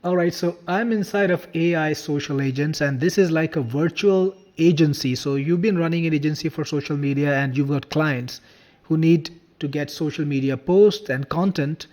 All right, so I'm inside of AI social agents, and this is like a virtual agency. So you've been running an agency for social media, and you've got clients who need to get social media posts and content.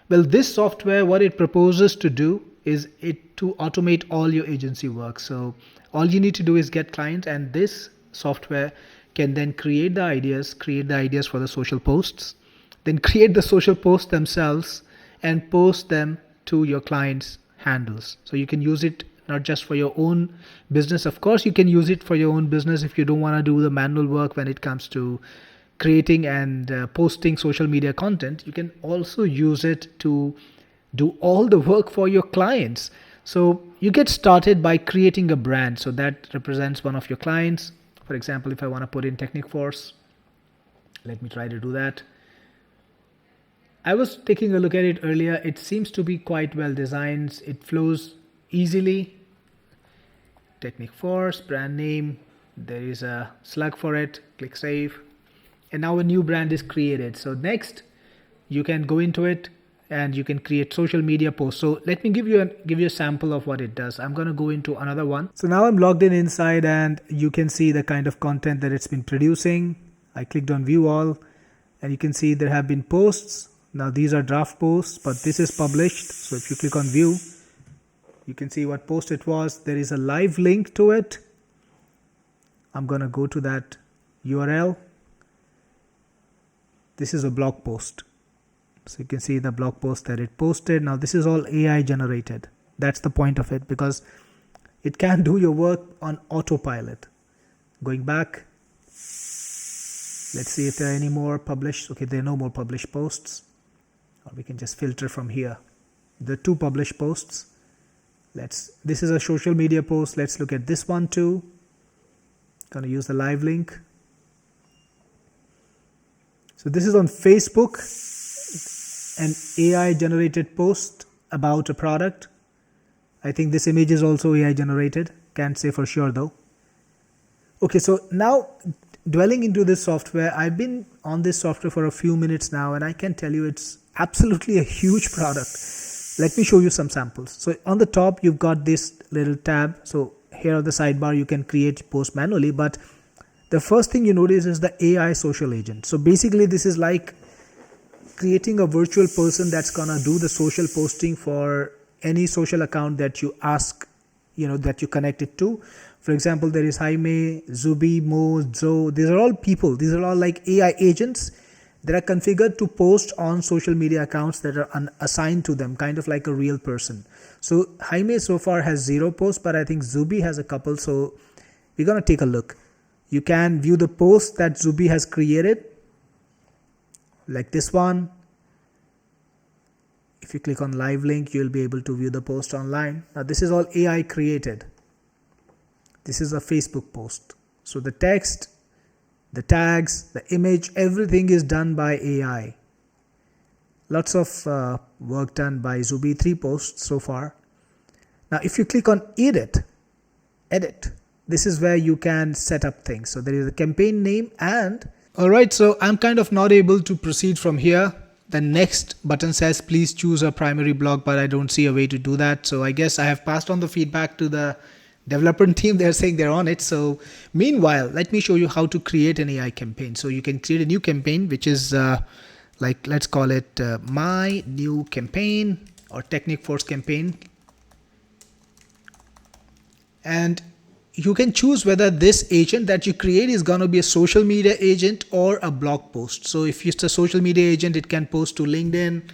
Well, this software, what it proposes to do is it to automate all your agency work. So all you need to do is get clients, and this software can then create the ideas for the social posts, then create the social posts themselves and post them to your clients handles. So you can use it not just for your own business. Of course you can use it for your own business if you don't want to do the manual work when it comes to creating and posting social media content. You can also use it to do all the work for your clients. So you get started by creating a brand, so that represents one of your clients. For example, if I want to put in Technic Force, let me try to do that. I was taking a look at it earlier. It seems to be quite well designed. It flows easily. Technic Force, brand name. There is a slug for it. Click save. And now a new brand is created. So next, you can go into it and you can create social media posts. So let me give you a sample of what it does. I'm going to go into another one. So now I'm logged in inside, and you can see the kind of content that it's been producing. I clicked on view all, and you can see there have been posts. Now these are draft posts, but this is published. So if you click on view, you can see what post it was. There is a live link to it. I'm going to go to that URL. This is a blog post. So you can see the blog post that it posted. Now this is all AI generated. That's the point of it, because it can do your work on autopilot. Going back, let's see if there are any more published. Okay, there are no more published posts. Or we can just filter from here. The 2 published posts. This is a social media post. Let's look at this one too. Going to use the live link. So this is on Facebook, an AI generated post about a product. I think this image is also AI generated. Can't say for sure though. Okay, so now dwelling into this software, I've been on this software for a few minutes now, and I can tell you it's absolutely a huge product. Let me show you some samples. So on the top, you've got this little tab. So here on the sidebar, you can create posts manually, but the first thing you notice is the AI social agent. So basically this is like creating a virtual person that's gonna do the social posting for any social account that you ask, that you connect it to. For example, there is Jaime, Zubi, Mo, Zo. These are all people. These are all like AI agents that are configured to post on social media accounts that are assigned to them, kind of like a real person. So Jaime so far has 0 posts, but I think Zubi has a couple. So we're going to take a look. You can view the post that Zubi has created, like this one. If you click on live link, you'll be able to view the post online. Now this is all AI created. This is a Facebook post. So the text, the tags, the image, everything is done by AI. Lots of work done by Zubi, 3 posts so far. Now if you click on edit, this is where you can set up things. So there is a campaign name and... Alright, so I'm kind of not able to proceed from here. The next button says please choose a primary blog, but I don't see a way to do that. So I guess I have passed on the feedback to the developer team. They're saying they're on it. So meanwhile, let me show you how to create an AI campaign. So you can create a new campaign, which is let's call it my new campaign or Technic Force campaign. And you can choose whether this agent that you create is going to be a social media agent or a blog post. So if it's a social media agent, it can post to LinkedIn,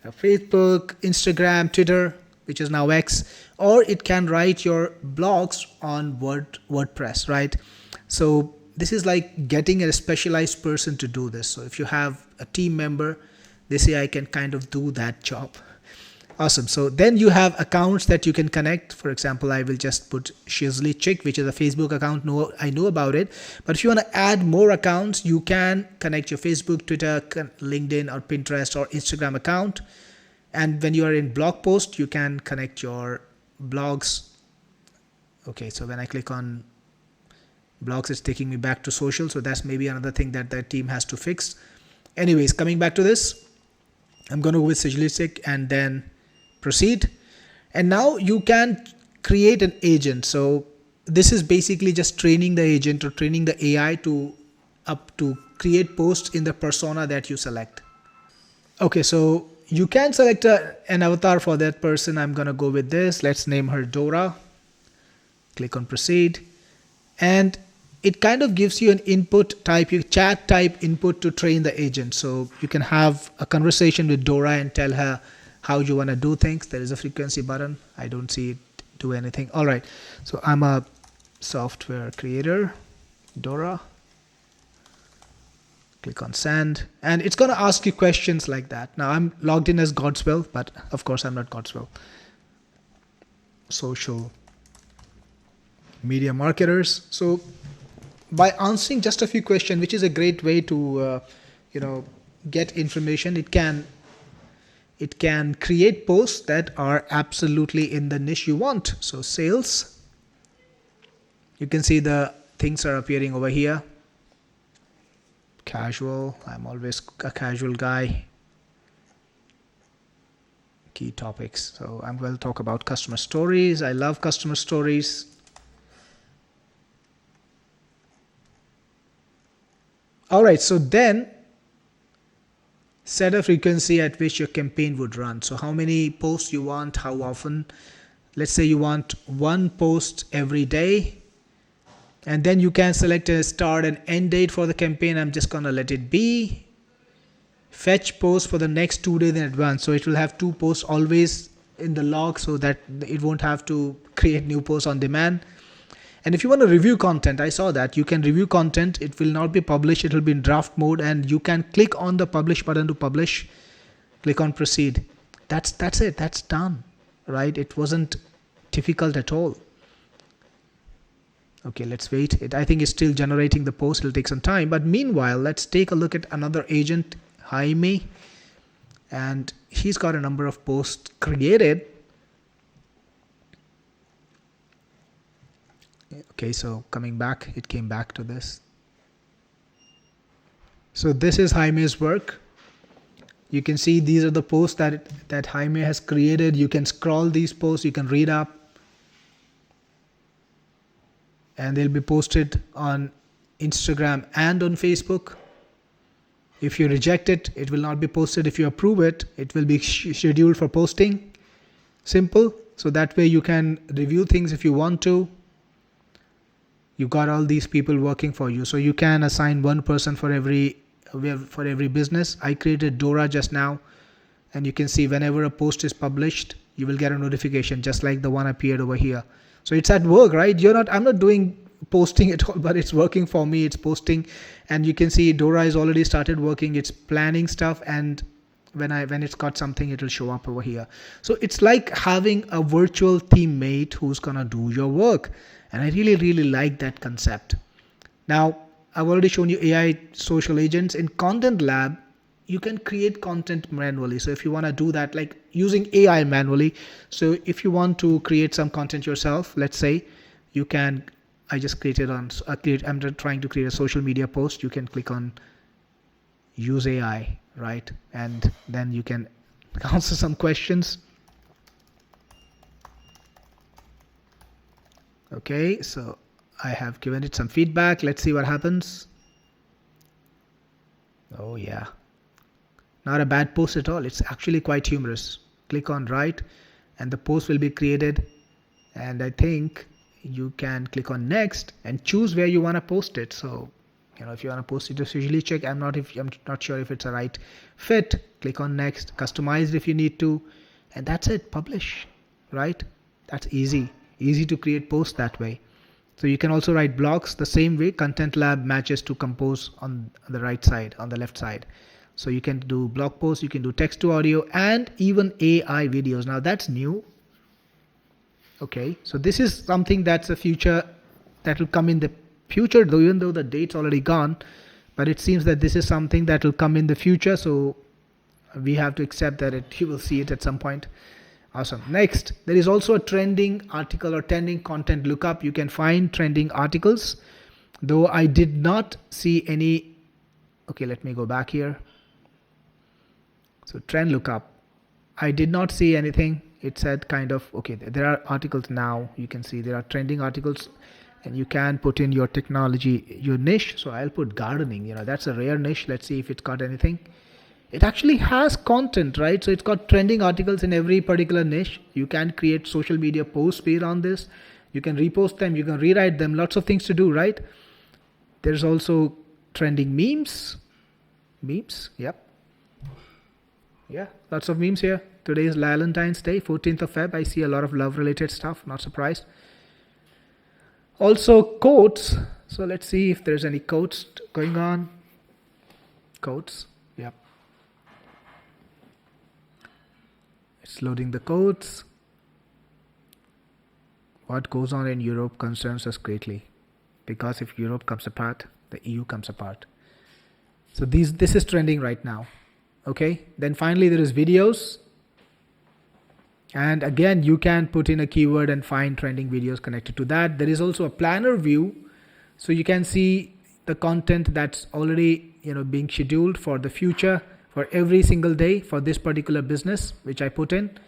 Facebook, Instagram, Twitter, which is now X, or it can write your blogs on WordPress, right? So this is like getting a specialized person to do this. So if you have a team member, this AI can kind of do that job. Awesome. So then you have accounts that you can connect. For example, I will just put Shizli Chick, which is a Facebook account. I know about it. But if you want to add more accounts, you can connect your Facebook, Twitter, LinkedIn, or Pinterest or Instagram account. And when you are in blog post, you can connect your blogs. Okay, so when I click on blogs, it's taking me back to social. So that's maybe another thing that the team has to fix. Anyways, coming back to this, I'm going to go with Shizli Chick and then proceed. And now you can create an agent. So this is basically just training the agent or training the AI to up to create posts in the persona that you select. Okay, so you can select an avatar for that person. I'm gonna go with this. Let's name her Dora. Click on proceed, and it kind of gives you an input type, you chat type input to train the agent. So you can have a conversation with Dora and tell her how you want to do things. There is a frequency button. I don't see it do anything. All right, so I'm a software creator, Dora. Click on send, and it's going to ask you questions like that. Now I'm logged in as Godswill, but of course I'm not Godswill. Social media marketers. So by answering just a few questions, which is a great way to get information, it can create posts that are absolutely in the niche you want. So sales, you can see the things are appearing over here. Casual, I'm always a casual guy. Key topics, so I'm going to talk about customer stories. I love customer stories. All right, so then set a frequency at which your campaign would run. So how many posts you want, how often. Let's say you want one post every day, and then you can select a start and end date for the campaign. I'm just gonna let it be. Fetch posts for the next 2 days in advance, so it will have 2 posts always in the log, so that it won't have to create new posts on demand. And if you want to review content, I saw that you can review content. It will not be published, it will be in draft mode, and you can click on the publish button to publish. Click on proceed. That's it, that's done, right? It wasn't difficult at all. Okay, let's wait. I think it's still generating the post. It'll take some time, but meanwhile, let's take a look at another agent, Jaime, and he's got a number of posts created. Okay, so coming back, it came back to this. So this is Jaime's work. You can see these are the posts that Jaime has created. You can scroll these posts, you can read up, and they'll be posted on Instagram and on Facebook. If you reject it, it will not be posted. If you approve it, it will be scheduled for posting. Simple. So that way you can review things if you want to. You got all these people working for you, so you can assign one person for every business. I created Dora just now, and you can see whenever a post is published, you will get a notification just like the one appeared over here. So it's at work, right? I'm not doing posting at all, but it's working for me. It's posting, and you can see Dora has already started working. It's planning stuff, and when it's got something, it will show up over here. So it's like having a virtual teammate who's gonna do your work. And I really, really like that concept. Now, I've already shown you AI social agents. In Content Lab, you can create content manually. So if you want to do that, like using AI manually. So if you want to create some content yourself, let's say, you can, I'm trying to create a social media post. You can click on use AI, right? And then you can answer some questions. Okay, so I have given it some feedback. Let's see what happens. Oh yeah, not a bad post at all. It's actually quite humorous. Click on write, and the post will be created. And I think you can click on next and choose where you want to post it. So, if you want to post it, just usually check. I'm not sure if it's a right fit. Click on next, customize it if you need to, and that's it. Publish, right? That's easy to create posts that way. So you can also write blogs the same way. Content Lab matches to compose on the right side, on the left side. So you can do blog posts, you can do text to audio, and even AI videos. Now that's new. Okay, so this is something that's a feature that will come in the future, though, even though the date's already gone, but it seems that this is something that will come in the future. So we have to accept that you will see it at some point. Awesome. Next, there is also a trending article or trending content lookup. You can find trending articles, though I did not see any. Okay, let me go back here. So trend lookup, I did not see anything it said kind of, okay, there are articles now. You can see there are trending articles, and you can put in your technology, your niche. So I'll put gardening. That's a rare niche. Let's see if it's got anything. It actually has content, right? So it's got trending articles in every particular niche. You can create social media posts based on this. You can repost them, you can rewrite them, lots of things to do, right? There's also trending memes. Yep. Yeah, lots of memes here. Today is Valentine's Day, 14th of Feb. I see a lot of love related stuff, not surprised. Also quotes. So let's see if there's any quotes going on. Quotes. Yep. It's loading the quotes. What goes on in Europe concerns us greatly, because if Europe comes apart, the EU comes apart. So this is trending right now. Okay. Then finally there is videos. And again, you can put in a keyword and find trending videos connected to that. There is also a planner view. So you can see the content that's already being scheduled for the future, for every single day for this particular business, which I put in.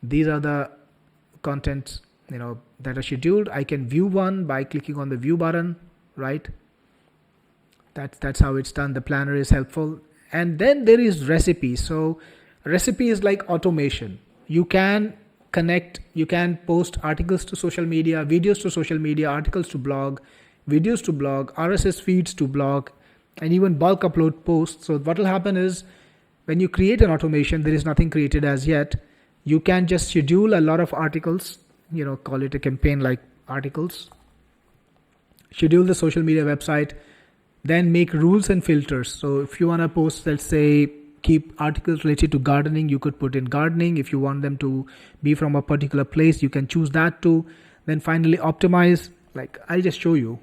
These are the contents that are scheduled. I can view one by clicking on the view button, right? That's how it's done. The planner is helpful. And then there is recipes. So recipe is like automation. You can post articles to social media, videos to social media, articles to blog, videos to blog, RSS feeds to blog, and even bulk upload posts. So what will happen is, when you create an automation, there is nothing created as yet. You can just schedule a lot of articles, call it a campaign like articles, schedule the social media website, then make rules and filters. So if you want to post, let's say, keep articles related to gardening, you could put in gardening. If you want them to be from a particular place, you can choose that too. Then finally optimize, like I'll just show you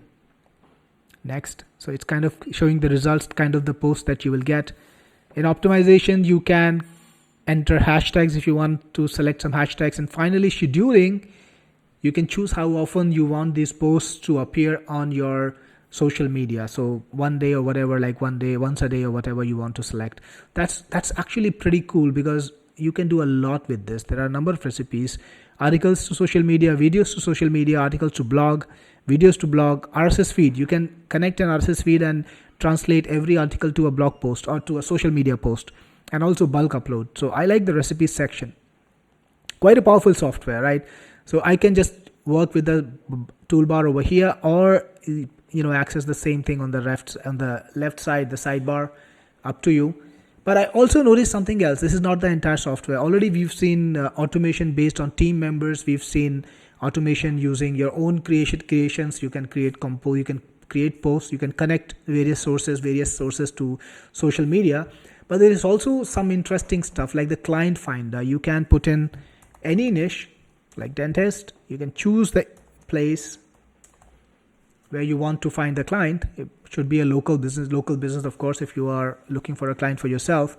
next. So it's kind of showing the results, kind of the post that you will get. In optimization, you can enter hashtags if you want to select some hashtags. And finally scheduling, you can choose how often you want these posts to appear on your social media. So one day or whatever, like one day, once a day or whatever you want to select. That's actually pretty cool, because you can do a lot with this. There are a number of recipes: articles to social media, videos to social media, articles to blog, videos to blog, RSS feed. You can connect an RSS feed and translate every article to a blog post or to a social media post, and also bulk upload. So I like the recipes section. Quite a powerful software, right? So I can just work with the toolbar over here, or access the same thing on the left side, the sidebar, up to you. But I also noticed something else. This is not the entire software. Already we've seen automation based on team members. We've seen automation using your own creations. You can create you can create posts, you can connect various sources to social media. But there is also some interesting stuff like the client finder. You can put in any niche, like dentist. You can choose the place where you want to find the client. It should be a local business, of course, if you are looking for a client for yourself.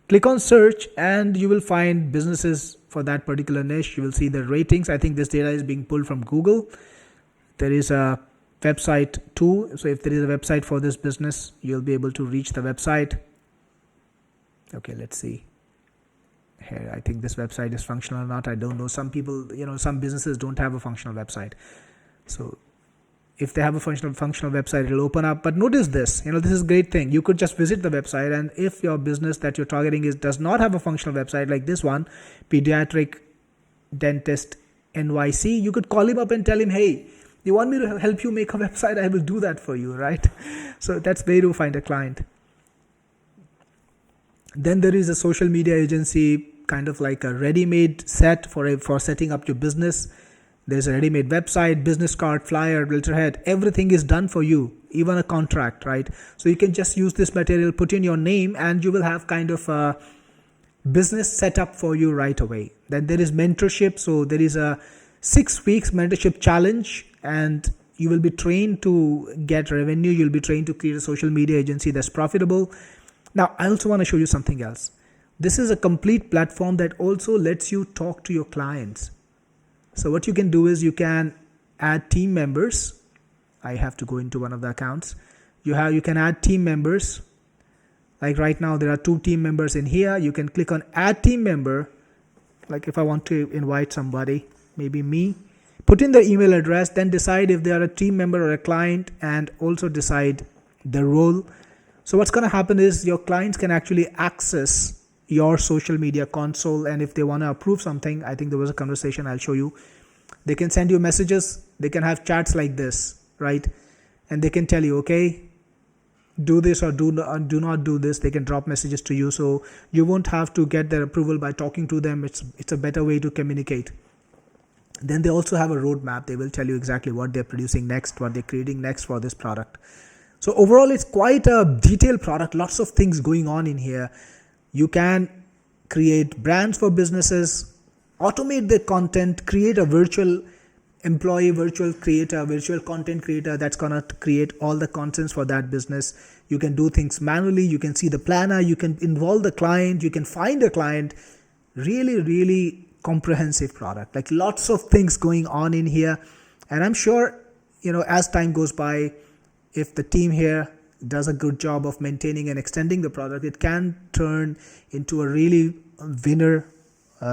Click on search and you will find businesses for that particular niche. You will see the ratings. I think this data is being pulled from Google. There is a website too. So if there is a website for this business, you'll be able to reach the website. Okay, let's see. Here, I think this website is functional or not. I don't know. Some people, some businesses don't have a functional website. So if they have a functional website, it'll open up. But notice this, this is a great thing. You could just visit the website, and if your business that you're targeting does not have a functional website, like this one, Pediatric Dentist NYC, you could call him up and tell him, hey, you want me to help you make a website? I will do that for you, right? So that's way to find a client. Then there is a social media agency, kind of like a ready-made set for setting up your business. There's a ready-made website, business card, flyer, letterhead. Everything is done for you, even a contract, right? So you can just use this material, put in your name, and you will have kind of a business set up for you right away. Then there is mentorship. So there is a 6 weeks mentorship challenge, and you will be trained to get revenue. You'll be trained to create a social media agency that's profitable. Now, I also want to show you something else. This is a complete platform that also lets you talk to your clients. So what you can do is you can add team members. I have to go into one of the accounts. You can add team members. Like right now, there are 2 team members in here. You can click on add team member, Like if I want to invite somebody, maybe me, put in their email address, then decide if they are a team member or a client, and also decide the role. So what's going to happen is your clients can actually access your social media console, and if they want to approve something, I think there was a conversation I'll show you, they can send you messages, they can have chats like this, right? And they can tell you, okay, do this or do not do this. They can drop messages to you, so you won't have to get their approval by talking to them. It's a better way to communicate. Then they also have a roadmap. They will tell you exactly what they're producing next, what they're creating next for this product. So overall, it's quite a detailed product, lots of things going on in here. You can create brands for businesses, automate the content, create a virtual employee, virtual creator, virtual content creator that's going to create all the contents for that business. You can do things manually. You can see the planner. You can involve the client. You can find a client. Really, really comprehensive product. Like lots of things going on in here. And I'm sure, as time goes by, if the team here does a good job of maintaining and extending the product, it can turn into a really winner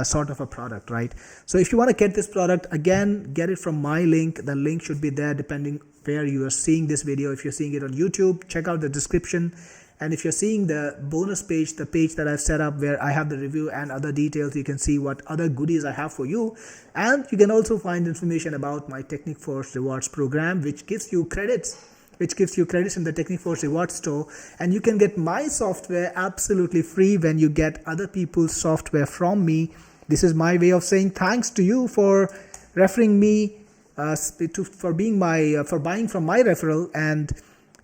sort of a product, right? So if you want to get this product, again, get it from my link. The link should be there depending where you are seeing this video. If you're seeing it on YouTube, check out the description. And if you're seeing the bonus page, the page that I've set up where I have the review and other details, you can see what other goodies I have for you. And you can also find information about my Technic Force Rewards program, which gives you credits in the Technic Force Rewards store. And you can get my software absolutely free when you get other people's software from me. This is my way of saying thanks to you for referring me, for buying from my referral, and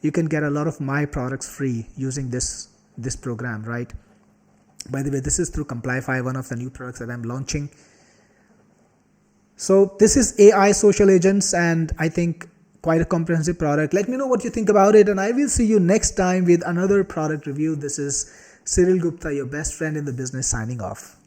you can get a lot of my products free using this program, right? By the way, this is through Complify, one of the new products that I'm launching. So this is AI social agents, and I think quite a comprehensive product. Let me know what you think about it, and I will see you next time with another product review. This is Cyril Gupta, your best friend in the business, signing off.